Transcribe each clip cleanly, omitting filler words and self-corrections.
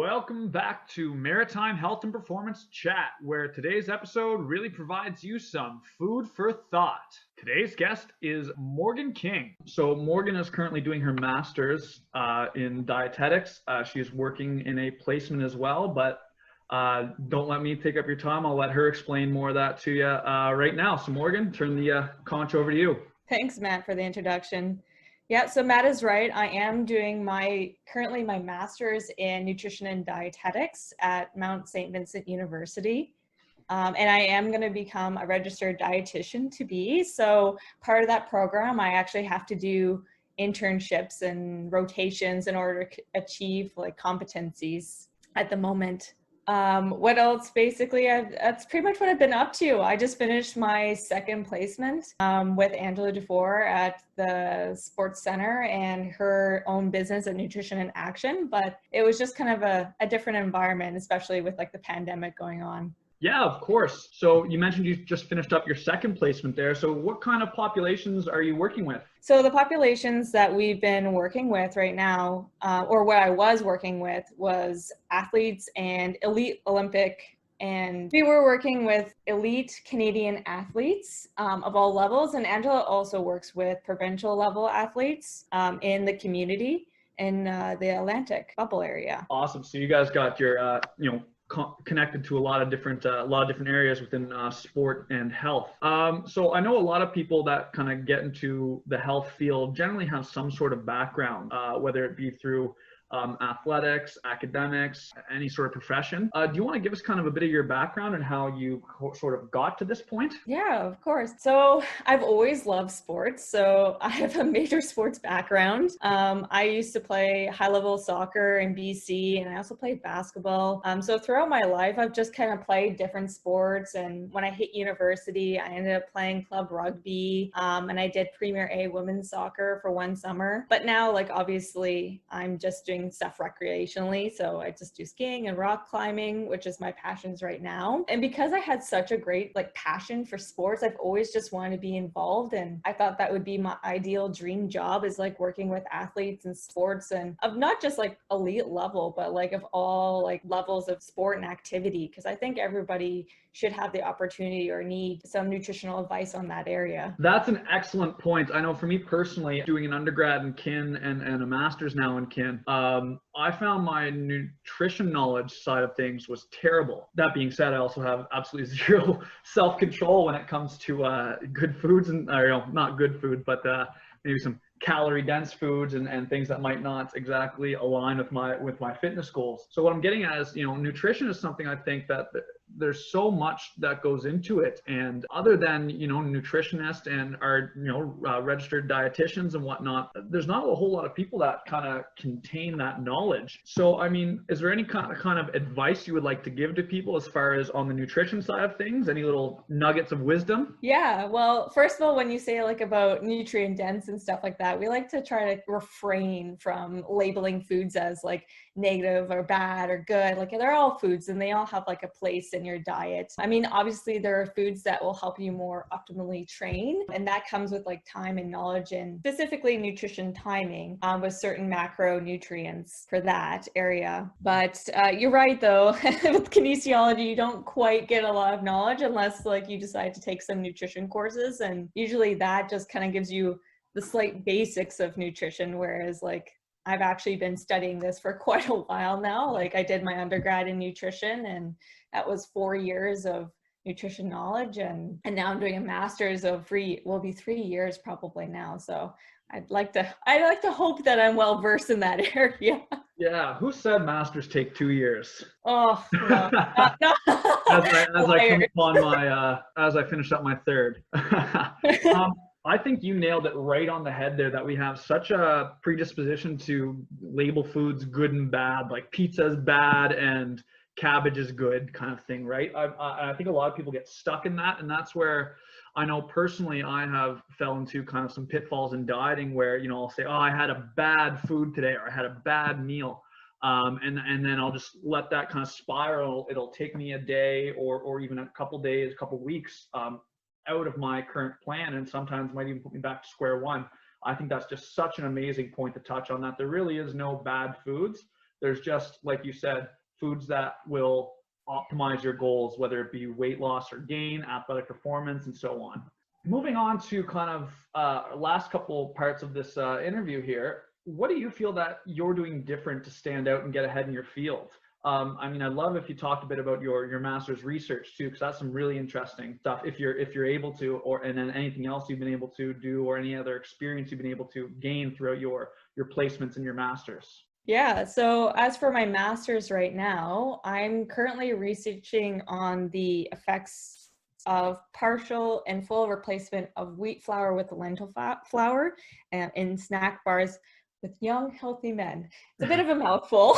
Welcome back to Maritime Health and Performance Chat, where today's episode really provides you some food for thought. Today's guest is Morgan King. So Morgan is currently doing her master's in dietetics. She is working in a placement as well, but don't let me take up your time. I'll let her explain more of that to you right now. So Morgan, turn the conch over to you. Thanks, Matt, for the introduction. Yeah, so Matt is right. I am doing currently my master's in nutrition and dietetics at Mount St. Vincent University. And I am going to become a registered dietitian to be. So part of that program, I actually have to do internships and rotations in order to achieve like competencies at the moment. What else? Basically, that's pretty much what I've been up to. I just finished my second placement with Angela Dufour at the Sports Center and her own business at Nutrition in Action. But it was just kind of a different environment, especially with like the pandemic going on. Yeah, of course. So you mentioned you just finished up your second placement there. So what kind of populations are you working with? So the populations that we've been working with right now, or what I was working with, was athletes and elite Olympic. And we were working with elite Canadian athletes of all levels. And Angela also works with provincial level athletes in the community in the Atlantic bubble area. Awesome. So you guys got your, connected to a lot of different areas within sport and health. So I know a lot of people that kind of get into the health field generally have some sort of background, whether it be through athletics, academics, any sort of profession. Do you want to give us kind of a bit of your background and how you sort of got to this point? Yeah, of course. So I've always loved sports. So I have a major sports background. I used to play high-level soccer in BC, and I also played basketball. So throughout my life, I've just kind of played different sports. And when I hit university, I ended up playing club rugby, and I did Premier A women's soccer for one summer. But now, like, obviously, I'm just doing stuff recreationally. So I just do skiing and rock climbing, which is my passions right now. And because I had such a great like passion for sports, I've always just wanted to be involved. And I thought that would be my ideal dream job, is like working with athletes and sports, and of not just like elite level, but like of all like levels of sport and activity. Because I think everybody should have the opportunity or need some nutritional advice on that area. That's an excellent point. I know for me personally, doing an undergrad in kin and a master's now in kin, I found my nutrition knowledge side of things was terrible. That being said, I also have absolutely zero self-control when it comes to good foods, and not good food, but maybe some calorie dense foods and things that might not exactly align with my fitness goals. So what I'm getting at is, nutrition is something I think that there's so much that goes into it. And other than, nutritionists and our, registered dietitians and whatnot, there's not a whole lot of people that kind of contain that knowledge. So, I mean, is there any kind of advice you would like to give to people as far as on the nutrition side of things? Any little nuggets of wisdom? Yeah, well, first of all, when you say like about nutrient dense and stuff like that, we like to try to refrain from labeling foods as like negative or bad or good. Like they're all foods and they all have like a place in your diet. I mean, obviously there are foods that will help you more optimally train, and that comes with like time and knowledge, and specifically nutrition timing with certain macronutrients for that area. But you're right though, with kinesiology, you don't quite get a lot of knowledge unless like you decide to take some nutrition courses, and usually that just kind of gives you the slight basics of nutrition, whereas like I've actually been studying this for quite a while now. Like I did my undergrad in nutrition, and that was 4 years of nutrition knowledge, and now I'm doing a master's of will be 3 years probably now. So I'd like to hope that I'm well versed in that area. Yeah, who said masters take 2 years? Oh, no, no. As I finish up my third. I think you nailed it right on the head there, that we have such a predisposition to label foods good and bad, like pizza is bad and cabbage is good kind of thing, right? I think a lot of people get stuck in that, and that's where I know personally I have fell into kind of some pitfalls in dieting where, I'll say, oh, I had a bad food today, or I had a bad meal. And then I'll just let that kind of spiral. It'll take me a day or even a couple days, couple weeks out of my current plan, and sometimes might even put me back to square one. I think that's just such an amazing point to touch on, that there really is no bad foods. There's just, like you said, foods that will optimize your goals, whether it be weight loss or gain, athletic performance, and so on. Moving on to kind of last couple parts of this interview here, what do you feel that you're doing different to stand out and get ahead in your field? I mean, I'd love if you talked a bit about your master's research too, because that's some really interesting stuff. If you're able to, and then anything else you've been able to do, or any other experience you've been able to gain throughout your placements in your master's. Yeah, so as for my master's right now, I'm currently researching on the effects of partial and full replacement of wheat flour with lentil flour in snack bars with young, healthy men. It's a bit of a mouthful,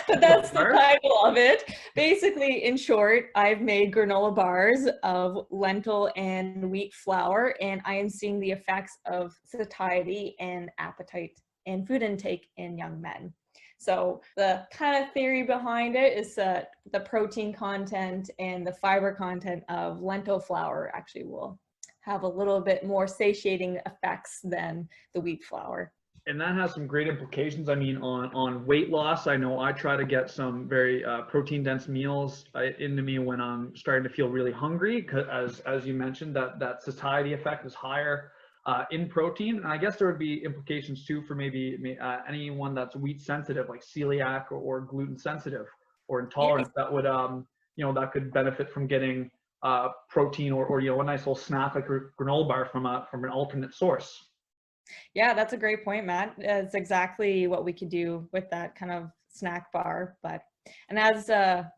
but that's the title of it. Basically, in short, I've made granola bars of lentil and wheat flour, and I am seeing the effects of satiety and appetite and food intake in young men. So the kind of theory behind it is that the protein content and the fiber content of lentil flour actually will have a little bit more satiating effects than the wheat flour. And that has some great implications. I mean, on weight loss, I know I try to get some very protein-dense meals into me when I'm starting to feel really hungry, because as you mentioned, that satiety effect is higher in protein. And I guess there would be implications too for maybe anyone that's wheat sensitive, like celiac or gluten sensitive or intolerant. That would that could benefit from getting protein or a nice little snack like granola bar from an alternate source. Yeah, that's a great point, Matt. It's exactly what we could do with that kind of snack bar. And as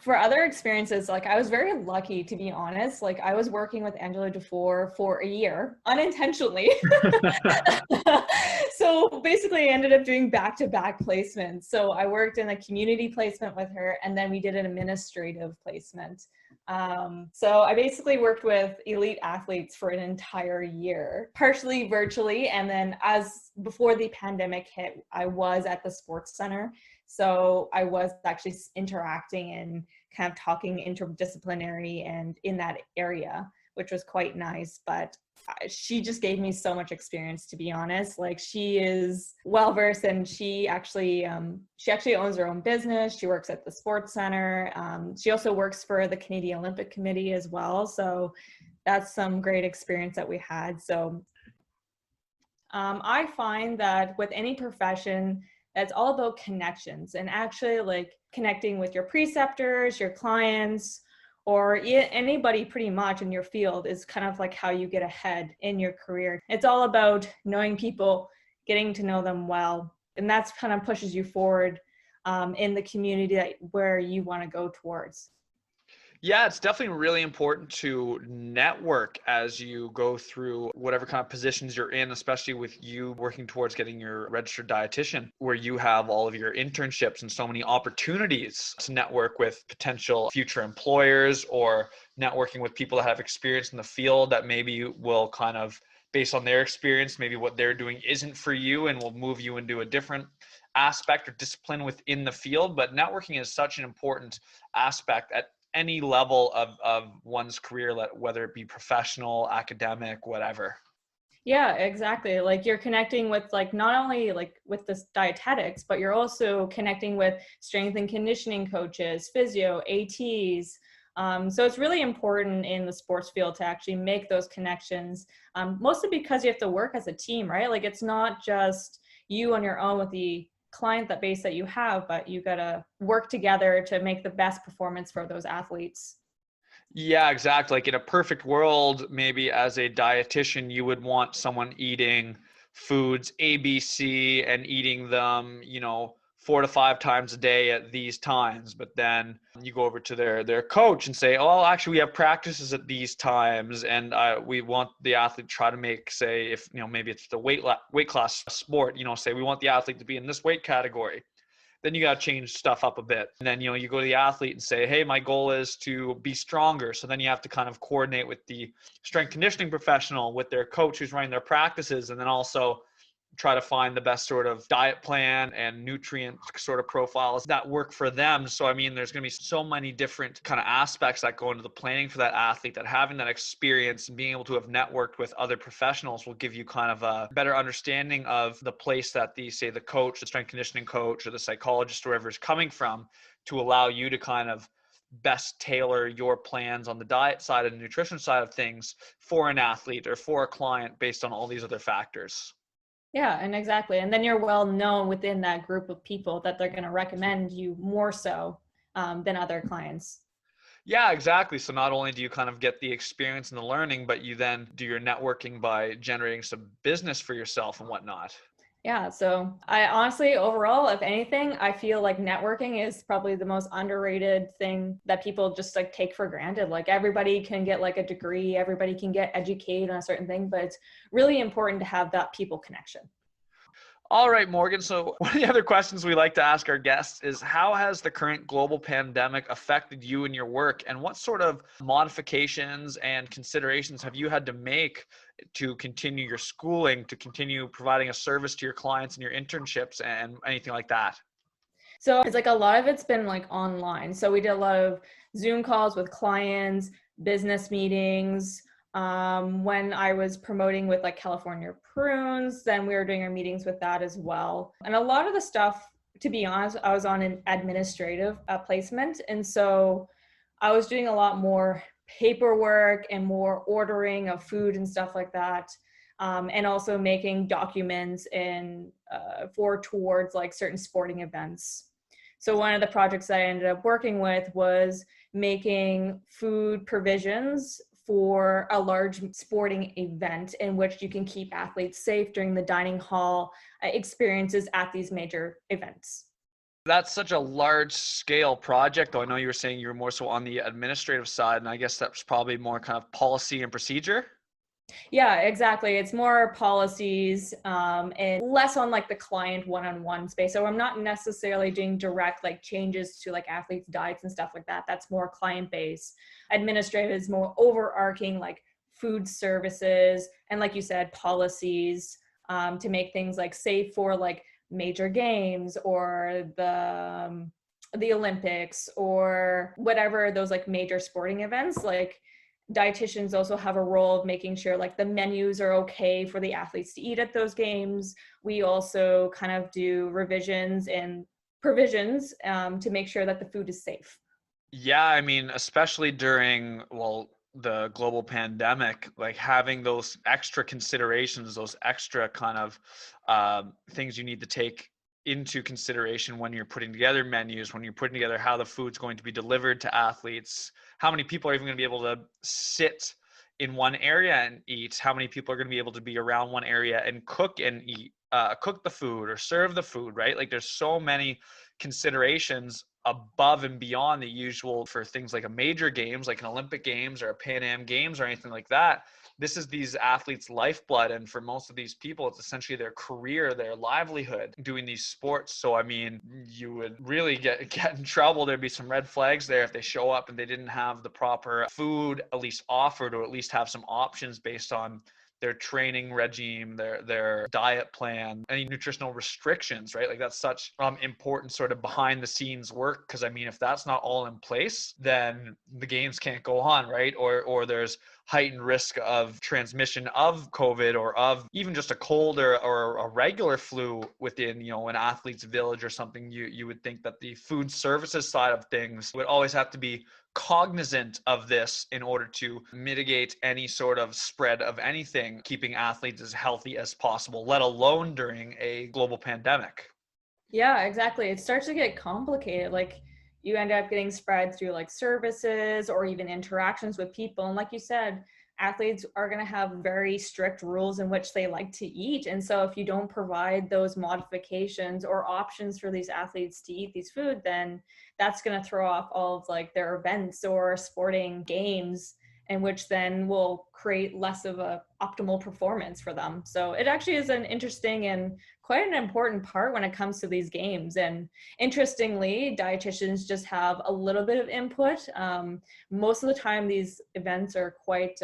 for other experiences, like I was very lucky, to be honest. Like I was working with Angela Dufour for a year unintentionally. So basically I ended up doing back-to-back placements. So I worked in a community placement with her, and then we did an administrative placement. So I basically worked with elite athletes for an entire year, partially virtually. And then before the pandemic hit, I was at the sports center. So I was actually interacting and kind of talking interdisciplinary and in that area, which was quite nice. But she just gave me so much experience, to be honest. Like she is well versed, and she actually owns her own business. She works at the sports center. She also works for the Canadian Olympic Committee as well. So that's some great experience that we had. So I find that with any profession, it's all about connections, and actually like connecting with your preceptors, your clients, or anybody pretty much in your field is kind of like how you get ahead in your career. It's all about knowing people, getting to know them well, and that's kind of pushes you forward in the community where you want to go towards. Yeah, it's definitely really important to network as you go through whatever kind of positions you're in, especially with you working towards getting your registered dietitian, where you have all of your internships and so many opportunities to network with potential future employers, or networking with people that have experience in the field that maybe will kind of, based on their experience, maybe what they're doing isn't for you and will move you into a different aspect or discipline within the field. But networking is such an important aspect at any level of one's career, whether it be professional, academic, whatever. Yeah, exactly. Like you're connecting with like not only like with this dietetics, but you're also connecting with strength and conditioning coaches, physio, ATs. So it's really important in the sports field to actually make those connections, mostly because you have to work as a team, right? Like it's not just you on your own with the client base that you have, but you got to work together to make the best performance for those athletes. Yeah, exactly. Like in a perfect world, maybe as a dietitian, you would want someone eating foods ABC and eating them, 4 to 5 times a day at these times. But then you go over to their coach and say, oh, actually we have practices at these times, and we want the athlete to try to make, say, if maybe it's the weight class sport, say we want the athlete to be in this weight category. Then you got to change stuff up a bit. And then, you go to the athlete and say, hey, my goal is to be stronger. So then you have to kind of coordinate with the strength conditioning professional, with their coach who's running their practices, and then also try to find the best sort of diet plan and nutrient sort of profiles that work for them. So, I mean, there's going to be so many different kind of aspects that go into the planning for that athlete, that having that experience and being able to have networked with other professionals will give you kind of a better understanding of the place that say the coach, the strength conditioning coach, or the psychologist, whoever is coming from, to allow you to kind of best tailor your plans on the diet side and the nutrition side of things for an athlete or for a client based on all these other factors. Yeah, and exactly. And then you're well known within that group of people that they're going to recommend you more so than other clients. Yeah, exactly. So not only do you kind of get the experience and the learning, but you then do your networking by generating some business for yourself and whatnot. Yeah, so I honestly, overall, if anything, I feel like networking is probably the most underrated thing that people just like take for granted. Like everybody can get like a degree, everybody can get educated on a certain thing, but it's really important to have that people connection. All right, Morgan. So one of the other questions we like to ask our guests is, how has the current global pandemic affected you and your work? And what sort of modifications and considerations have you had to make to continue your schooling, to continue providing a service to your clients and your internships and anything like that? So it's like a lot of it's been like online. So we did a lot of Zoom calls with clients, business meetings. When I was promoting with like California Prunes, then we were doing our meetings with that as well. And a lot of the stuff, to be honest, I was on an administrative placement. And so I was doing a lot more paperwork and more ordering of food and stuff like that. And also making documents towards like certain sporting events. So one of the projects that I ended up working with was making food provisions for a large sporting event in which you can keep athletes safe during the dining hall experiences at these major events. That's such a large scale project, though. I know you were saying you were more so on the administrative side, and I guess that's probably more kind of policy and procedure. Yeah, exactly. It's more policies and less on like the client one-on-one space. So I'm not necessarily doing direct like changes to like athletes' diets and stuff like that. That's more client-based. Administrative is more overarching like food services and, like you said, policies to make things like safe for like major games or the Olympics or whatever those like major sporting events. Like dietitians also have a role of making sure like the menus are okay for the athletes to eat at those games. We also kind of do revisions and provisions to make sure that the food is safe. Yeah, I mean, especially during, the global pandemic, like having those extra considerations, those extra kind of things you need to take into consideration when you're putting together menus, when you're putting together how the food's going to be delivered to athletes, how many people are even going to be able to sit in one area and eat, how many people are going to be able to be around one area and cook and eat, cook the food or serve the food, right? Like there's so many considerations above and beyond the usual for things like a major games, like an Olympic Games or a Pan Am Games or anything like that. This is these athletes' lifeblood. And for most of these people, it's essentially their career, their livelihood doing these sports. So, I mean, you would really get in trouble. There'd be some red flags there if they show up and they didn't have the proper food at least offered, or at least have some options based on their training regime, their diet plan, any nutritional restrictions, right? Like that's such important sort of behind the scenes work. Cause I mean, if that's not all in place, then the games can't go on, right? Or there's heightened risk of transmission of COVID or of even just a cold or a regular flu within, an athlete's village or something. You would think that the food services side of things would always have to be cognizant of this in order to mitigate any sort of spread of anything, keeping athletes as healthy as possible, let alone during a global pandemic. Yeah, exactly. It starts to get complicated. Like you end up getting spread through like services or even interactions with people. And like you said, athletes are going to have very strict rules in which they like to eat. And so if you don't provide those modifications or options for these athletes to eat these food, then that's going to throw off all of like their events or sporting games, in which then will create less of a optimal performance for them. So it actually is an interesting and quite an important part when it comes to these games. And interestingly, dietitians just have a little bit of input. Most of the time, these events are quite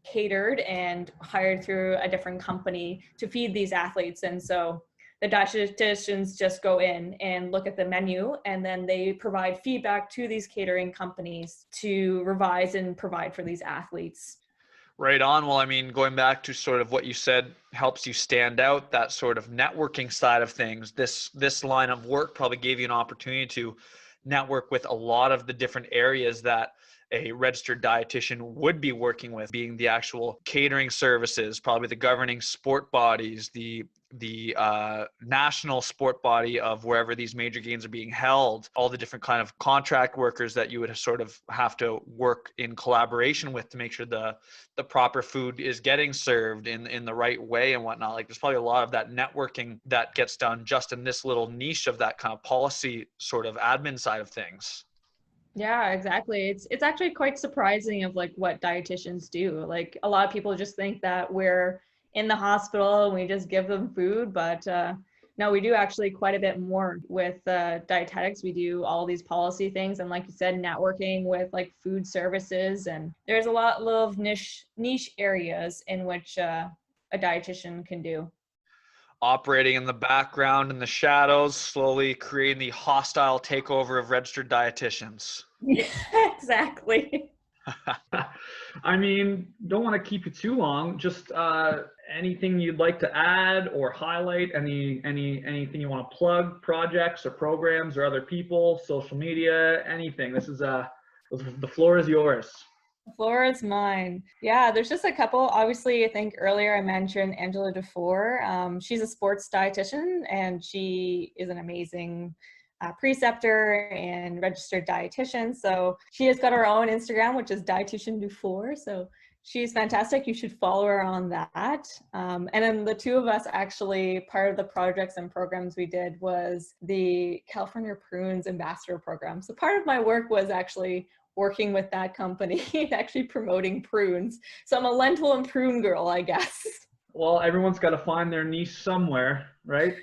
catered and hired through a different company to feed these athletes. And so the dietitians just go in and look at the menu, and then they provide feedback to these catering companies to revise and provide for these athletes. Right on. Well, I mean, going back to sort of what you said helps you stand out, that sort of networking side of things. This line of work probably gave you an opportunity to network with a lot of the different areas that a registered dietitian would be working with, being the actual catering services, probably the governing sport bodies, the national sport body of wherever these major games are being held, all the different kind of contract workers that you would sort of have to work in collaboration with to make sure the proper food is getting served in the right way and whatnot. Like, there's probably a lot of that networking that gets done just in this little niche of that kind of policy sort of admin side of things. Yeah, exactly. It's actually quite surprising of like what dietitians do. Like, a lot of people just think that we're in the hospital and we just give them food, but no, we do actually quite a bit more with dietetics. We do all these policy things, and like you said, networking with like food services, and there's a lot of niche areas in which a dietitian can do. Operating in the background in the shadows, slowly creating the hostile takeover of registered dietitians. Yeah, exactly. I mean, don't want to keep you too long. Just anything you'd like to add or highlight? Anything you want to plug? Projects or programs or other people? Social media? Anything? This is the floor is yours. The floor is mine. Yeah, there's just a couple. Obviously, I think earlier I mentioned Angela Dufour. She's a sports dietitian, and she is an amazing preceptor and registered dietitian. So she has got her own Instagram, which is Dietitian Dufour. So she's fantastic. You should follow her on that. And then the two of us, actually, part of the projects and programs we did was the California Prunes Ambassador Program. So part of my work was actually working with that company and actually promoting prunes. So I'm a lentil and prune girl, I guess. Well, everyone's got to find their niche somewhere, right?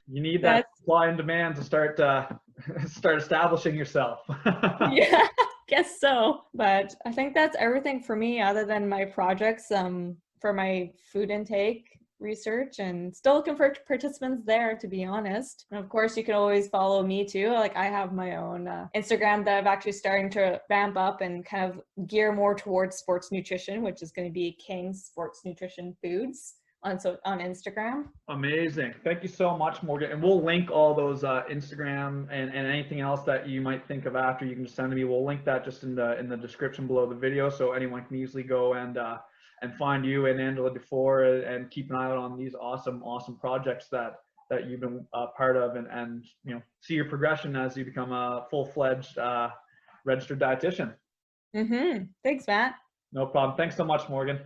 You need that supply and demand to start establishing yourself. Yeah, guess so. But I think that's everything for me, other than my projects for my food intake research, and still looking for participants there, to be honest. And of course, you can always follow me too. Like, I have my own Instagram that I'm actually starting to ramp up and kind of gear more towards sports nutrition, which is going to be King's Sports Nutrition Foods on Instagram. Amazing. Thank you so much, Morgan. And we'll link all those Instagram and anything else that you might think of after. You can just send to me. We'll link that just in the description below the video, so anyone can easily go and find you and Angela Dufour and keep an eye out on these awesome projects that you've been part of, and see your progression as you become a full-fledged registered dietitian. Thanks, Matt. No problem. Thanks so much, Morgan.